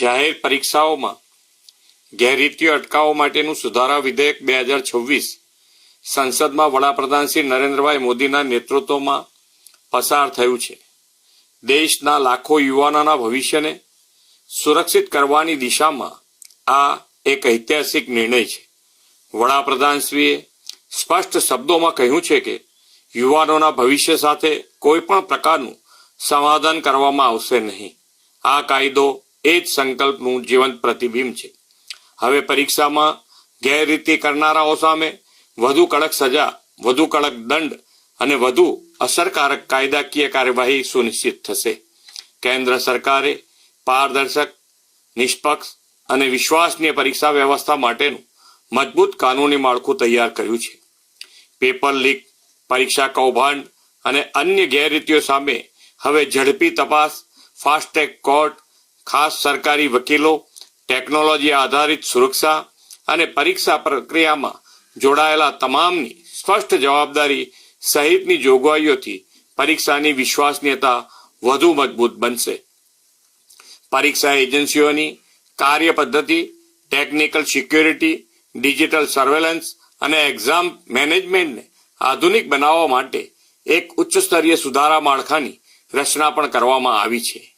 જાહેર પરીક્ષાઓમાં ગેરરીતિઓ અટકાવવા માટેનું સુધારા વિધેયક 2026 સંસદમાં વડાપ્રધાન શ્રી નરેન્દ્રભાઈ મોદીના નેતૃત્વમાં પસાર થયું છે. દેશના લાખો યુવાનોના ભવિષ્યને સુરક્ષિત કરવાની દિશામાં આ એક ઐતિહાસિક નિર્ણય છે. વડાપ્રધાનશ્રીએ સ્પષ્ટ શબ્દોમાં કહ્યું છે કે યુવાનોના ભવિષ્ય સાથે કોઈ પણ પ્રકારનું સમાધાન કરવામાં આવશે નહીં. આ કાયદો એ જ સંકલ્પનું જીવંત પ્રતિબિંબ છે. હવે પરીક્ષામાં ગેરરીતિ કરનારાઓ સામે વધુ કડક સજા, વધુ કડક દંડ અને વધુ અસરકારક કાયદાકીય કાર્યવાહી સુનિશ્ચિત થશે. કેન્દ્ર સરકારે પારદર્શક, નિષ્પક્ષ અને વિશ્વસનીય પરીક્ષા વ્યવસ્થા માટેનું મજબૂત કાનૂની માળખું તૈયાર કર્યું છે. પેપર લીક, પરીક્ષા કૌભાંડ અને અન્ય ગેરરીતિઓ સામે હવે ઝડપી તપાસ, ફાસ્ટ ટ્રેક કોર્ટ, ખાસ સરકારી વકીલો, ટેકનોલોજી આધારિત સુરક્ષા અને પરીક્ષા પ્રક્રિયામાં જોડાયેલા તમામની સ્પષ્ટ જવાબદારી સહિતની જોગવાઈઓથી પરીક્ષાની વિશ્વસનીયતા વધુ મજબૂત બનશે. પરીક્ષા એજન્સીઓની કાર્ય પદ્ધતિ, ટેકનિકલ સિક્યોરિટી, ડિજિટલ સર્વેલન્સ અને એક્ઝામ મેનેજમેન્ટને આધુનિક બનાવવા માટે એક ઉચ્ચ સ્તરીય સુધારા માળખાની રચના પણ કરવામાં આવી છે.